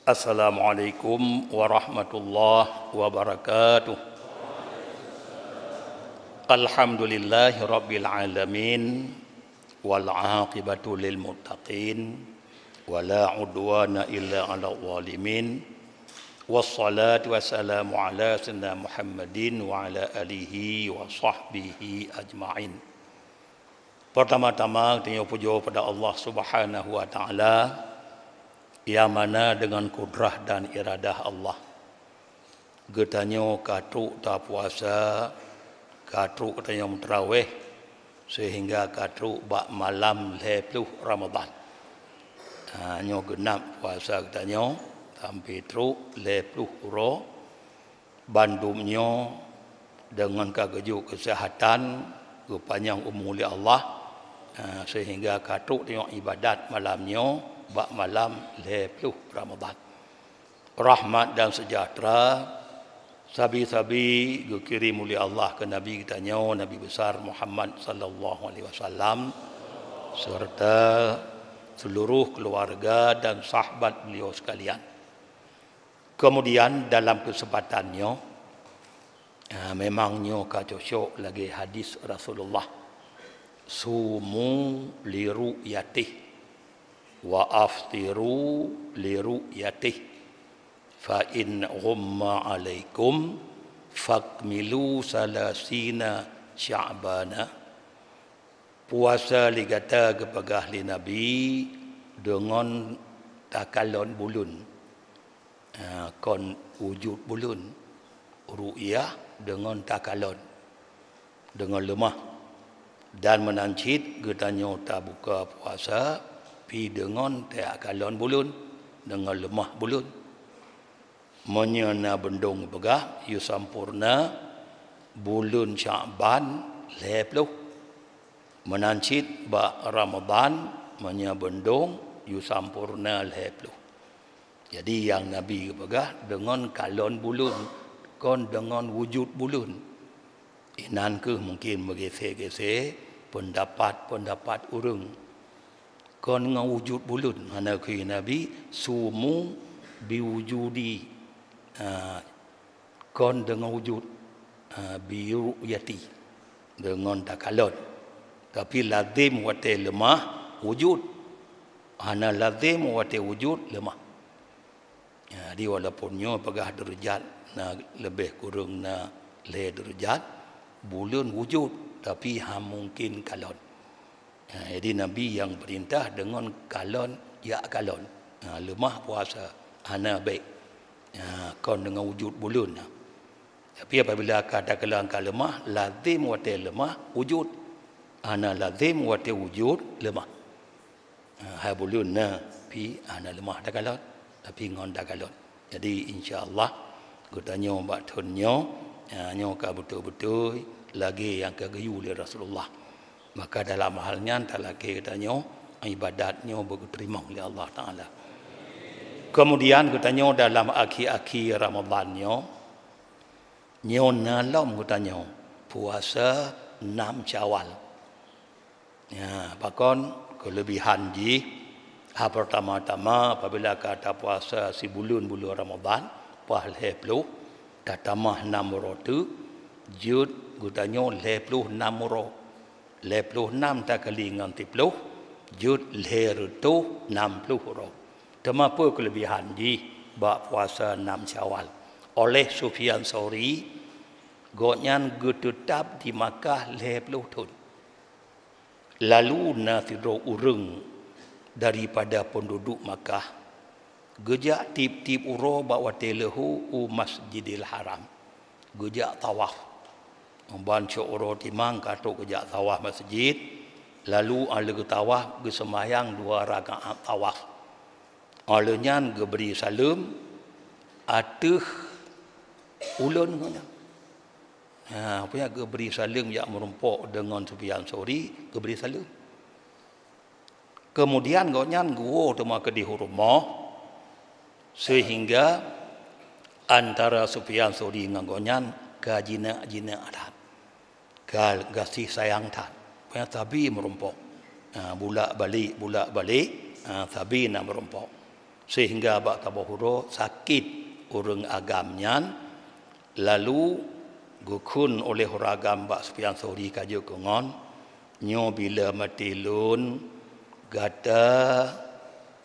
Assalamualaikum warahmatullahi wabarakatuh. Alhamdulillahi rabbil alamin wal aqibatu lil muttaqin wala udwana illa 'alal zalimin. Wassalatu wassalamu ala sayyidina Muhammadin wa ala alihi wa sahbihi ajma'in. Pertama-tama kita puja pada Allah Subhanahu wa taala yang mana dengan kudrah dan iradah Allah getanyo katruk ta puasa, katruk getanyo tarawih sehingga katruk bak malam 10 Ramadan. Nyo genap puasa getanyo sampai truk 10 uro bandumnyo dengan kegejuk kesehatan kepanjang umur oleh Allah sehingga katruk tengok ibadat malamnyo bak malam 10 Ramadan. Rahmat dan sejahtera sabi-sabi dikirim oleh Allah ke Nabi kita Nabi besar Muhammad sallallahu alaihi wasallam serta seluruh keluarga dan sahabat beliau sekalian. Kemudian dalam kesempatannya memangnya kacocok lagi hadis Rasulullah sumu liru'yatih wa aftiru liru'yatih fa in ghumma alaikum fakmilu salasina sya'bana. Puasa ligata kepagah li Nabi dengan takalon bulun kon wujud bulun ru'yah dengan takalon dengan lemah dan menancit getanyo tak buka puasa pi dengan takalon bulun dengan lemah bulun menyana bendung pegah yu sampurna bulun Sya'ban 10 menancit ba Ramadan menya bendung yu sampurna 10. Jadi yang Nabi pegah dengan kalon bulun kon dengan wujud bulun. Inan ke mungkin bergeser-geser pendapat urang. Kon dengan wujud bulun mana ke Nabi sumu biwujudi kon dengan wujud biru'yati dengan takalon. Tapi lazim wate lemah wujud. Hana lazim wate wujud lemah. Jadi walaupunnya pegah derajat na lebih kurang na le derajat bulun wujud tapi mungkin kalon. Jadi Nabi yang perintah dengan kalon ya kalon. Lemah puasa hana baik. Kon dengan wujud bulun. Tapi apabila katakan lemah lazim wate lemah wujud. Ana lazim wate wujud lemah. Hai bulun na pi ana lemah takalon tapi ngon takalon. Jadi insya-Allah gutanya bak tunyo nyo ka betul-betul lagi yang kegayu oleh Rasulullah. Maka dalam halnya talaki katanya ibadatnya diterima oleh Allah Taala. Kemudian katanya dalam akhir-akhir Ramadannya nyo nalom katanya puasa 6 Syawal. Bahkan kelebihan pertama-tama apabila kata puasa si bulan Ramadan pah 10 tatamah 6 rotu jud katanya 56 ro. 56 tak kali dengan 30 jud lerutu 60 ro. Temapa kelebihan bak puasa 6 Syawal. Oleh Sufyan Tsauri gonyan tetap di Makkah 10 tahun. Lalu natiro urang daripada penduduk Makkah gejak tip-tip uro bawa telehu Masjidil Haram. Gejak tawaf. Membancu uro timang katuk gejak tawaf masjid. Lalu ala tawaf gesemayang 2 rakaat tawaf. Alanya geberi salam atuh ulun kena. Punya geberi salam yang merumpuk dengan Sufyan Tsauri geberi salam. Kemudian gonyan gua tuma ke di rumah sehingga antara Sufyan Tsauri dengan gonyan ka jina adat. Kasih sayang tan. Rupanya tabi merompok. Bulak balik, tabi nak merompok. Sehingga bak tabahuro sakit urang agamnya, lalu gukun oleh ragam bak Sufyan Tsauri kajo kongon, nyo bila mati lun, gata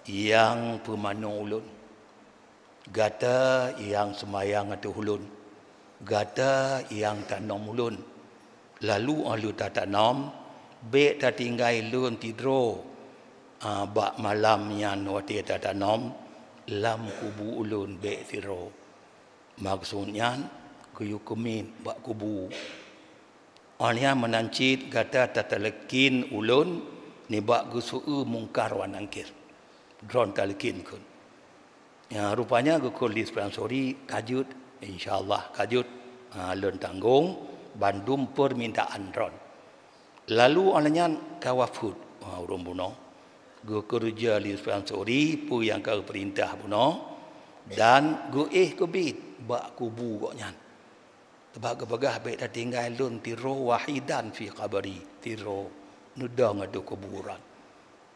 yang pemano ulun, gata yang semayang atau ulun, gata yang tanam ulun. Lalu alu tak tanam, be tak tinggal lun tidro, bak malam yang wati tak tanam, lam kubu ulun be tidro. Maksudnya, kuyukumin bak kubu. Orangnya menancit kata tatalekin ulun, ni bak gusuu mungkar wanangkir. Drone talekin kun. Ya, rupanya gukul di Sufyan Tsauri kajut, insyaAllah kajut, lun tanggung, bandum permintaan drone. Lalu orangnya kawafud, urung buno. Kerja di Sufyan Tsauri, pu yang kau perintah buno, dan kebit, bak kubu koknya. Tebak kebagah baik dah tinggal lun tiro wahidan fi qabri, tiro nudang ada kuburan.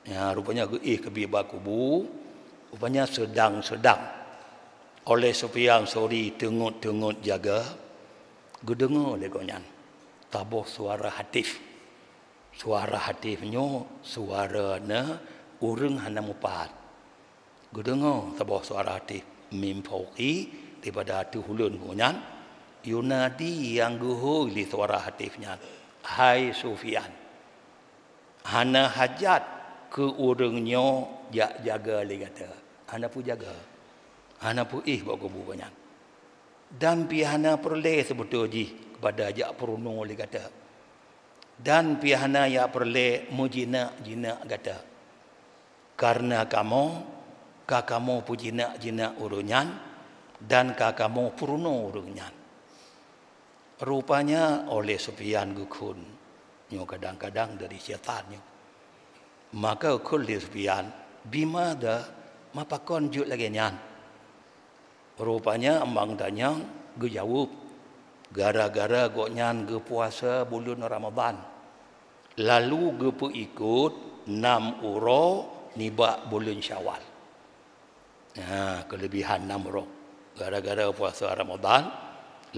Ya, rupanya kebit bak kubu, rupanya sedang-sedang oleh Sufyan Tsauri tengut-tengut jaga, gedengar legonyan tabuh suara hatif. Suara hatifnya suarana urang hana mupat. Gedengar tabuh suara hatif mim fauqi daripada hati hulun kunyan, yunadi yang guhu li suara hatifnya, hai Sufyan, hana hajat ke urangnya jaga li kata, hana pu jaga, hana pu buat kubu kunyan. Dan pihana perle sebetulnya kepada jak peruno li kata. Dan pihana ya perle mujina jina kata. Karena kamu pu jina urunyan dan kamu peruno urunyan. Rupanya oleh Sufyan gukun nyo kadang-kadang dari syaitannya. Maka ukul di Sufyan bima dah mapakon juk lagi nyan. Rupanya ambang tanya, gue jawab, gara-gara gue nyan gue puasa bulan Ramadan. Lalu gue pun ikut 6 uro nibak bulan Syawal. Kelebihan 6 uro. Gara-gara puasa Ramadan,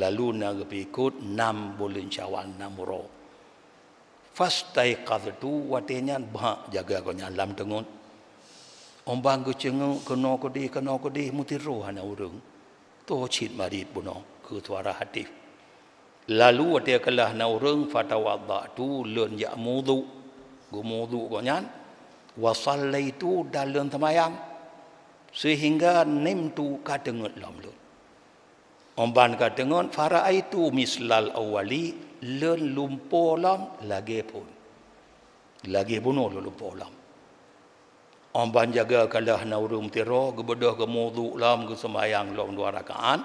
lalu nak gue ikut 6 bulan Syawal 6 uro. Fastaiqadtu watinya bah jaga gue nyan lam tengun. Ombang gue cenguk kena kodi mutiru hana urung. To cit marit buno ke suara hatif. Lalu watia kelah na urung fatawadda tu lun ya mudu. Gu mudu ko nyan. Wa sallaitu dalun tamayang. Sehingga nem tu kadengut lam lun. Ombang kadengut faraitu mislal awali lun lumpo lam lagi pun. Lagi bunuh lun lumpo lam. Amban jaga kalah na urung tiro, gebedah gemudu lam, ge semayang lam 2 rakaat,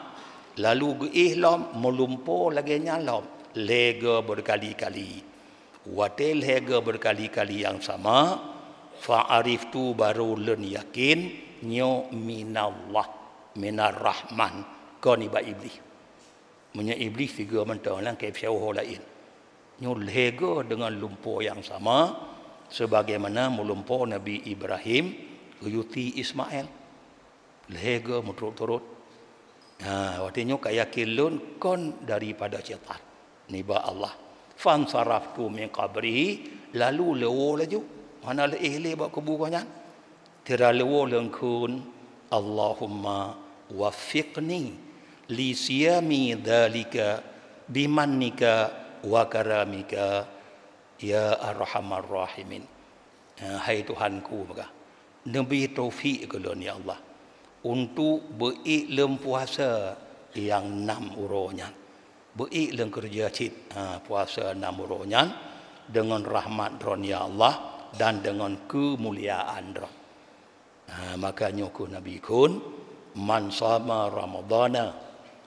lalu ge ihlam melumpo lagi nyalam, lega berkali-kali. Wate lega berkali-kali yang sama, fa'arif tu baru len yakin, nyo minallah, minar rahman, kau ni ba iblis. Menya iblis tiga mentang lang kaif syauh lain. Nyo lega dengan lumpo yang sama, sebagaimana melumpuh Nabi Ibrahim yuti Ismail lega muturut-turut. Waktunya kaya kilun kon daripada syaitan niba Allah fansaraftu min qabrihi, lalu lewo laju mana le ihli bak kubukannya tira lewo lengkun Allahumma waffiqni li siyami dhalika bimannika wa karamika ya arhamar rahimin. Hai Tuhanku, maka nabi taufik kelon ya Allah untuk berilm puasa yang 6 uronya, berilm kerja cit puasa 6 uronya dengan rahmat dron ya Allah dan dengan kemuliaan dron. Makanya ku nabi kun man sama ramadana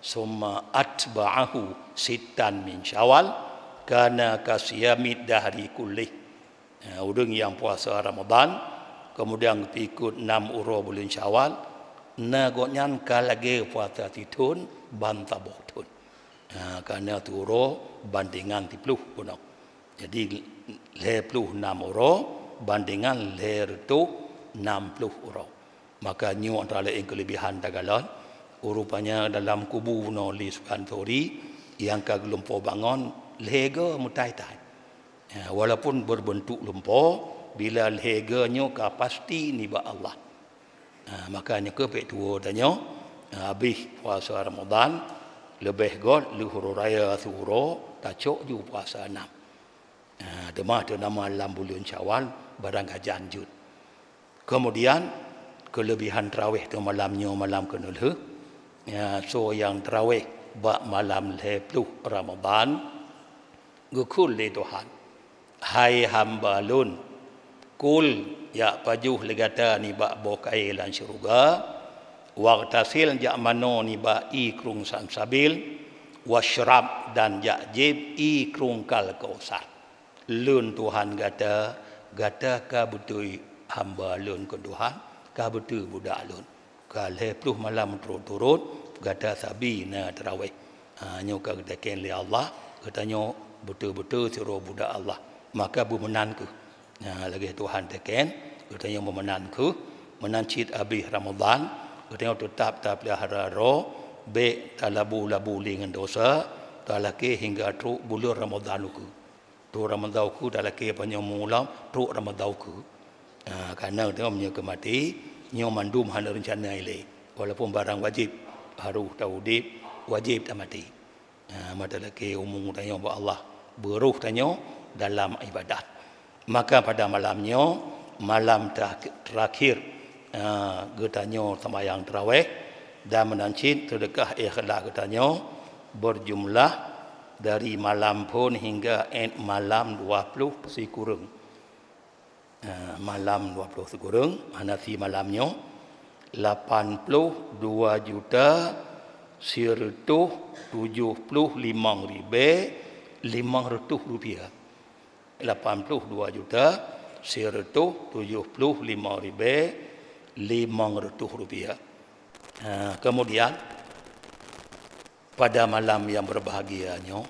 summa atba'ahu sittan min syawal kana kasiyamid dahri kullih. Urang yang puasa Ramadan kemudian ikut 6 uro bulan Syawal, na gonyan kalage puasa titun bantaboh tun. Karena tu uro bandingan 10 punok. Jadi 60 orang bandingan 60 orang. Maka nyu antara lain kelebihan Tagalog rupanya dalam kubu no Lisban Tori yang kagelumpur bangun lega mutai-tai. Walaupun berbentuk lumpur, bila leganya ka pasti ni ba Allah. Makanya ke pek tua tanya habis puasa Ramadan lebih god luhur raya suro tacok ju puasa 6. Demah tu nama malam bulan Syawal barang gajan jud. Kemudian kelebihan tarawih tu malamnya malam kenul. So yang tarawih ba malam 10 Ramadan gukul le Tuhan. Hai hamba lun kul ya pajuh legata ni ba bokai lan syurga waqtasil ja mano ni ba i krung samsabil wasyrab dan ja jib i krung kal kausar. Lun Tuhan gata ka betul hamba lun ke Tuhan ka betul budak lun ka 10 malam turut-turut gata sabi na tarawih. Nyo ka gata ken li Allah katanya betul-betul suruh budak Allah maka bumenan ke lagi Tuhan teken katanya bumenan ke menancit habis Ramadan katanya tetap pelihara roh be talabu dengan dosa talake hingga tu bulan Ramadan ku tu Ramadan ku talake panyo mulam tu Ramadan ku karena tengok punya kemati nyo mandum hana rencana ile walaupun barang wajib harus taudib wajib tak mati mata laki umum tanya Allah beruh tanya dalam ibadat. Maka pada malamnya malam terakhir getanya sembahyang tarawih dan menancit sedekah ikhlas getanya berjumlah dari malam pun hingga malam 20 sekurang. Malam 20 sekurang Hanafi malamnya 82 juta 175.500 rupiah. 82 juta 175.500 rupiah. Kemudian pada malam yang berbahagianya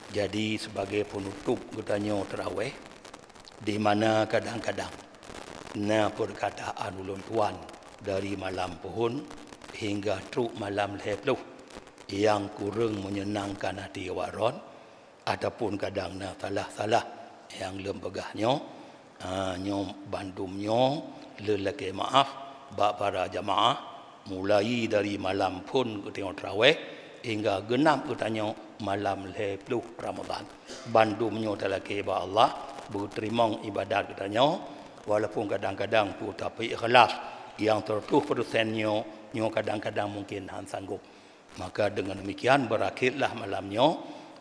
jadi sebagai penutup getanya tarawih di mana kadang-kadang perkataan ulun tuan dari malam pohon hingga truk malam 10 yang kurang menyenangkan hati waron ataupun kadang salah-salah yang lembagahnya nyom bandumnya lelaki maaf bak para jamaah mulai dari malam pun ketengok tarawih hingga genap ketanya malam 10 Ramadan bandumnya lelaki ba Allah berterima ibadat katanya walaupun kadang-kadang tu tapi ikhlas yang 100%-nya kadang-kadang mungkin han sanggup. Maka dengan demikian berakhirlah malamnya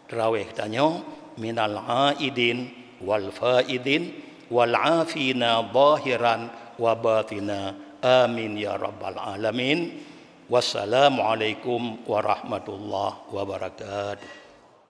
tarawih tanya minal aidin wal faidin wal afina zahiran wa batina amin ya rabbal alamin. Wassalamualaikum warahmatullahi wabarakatuh.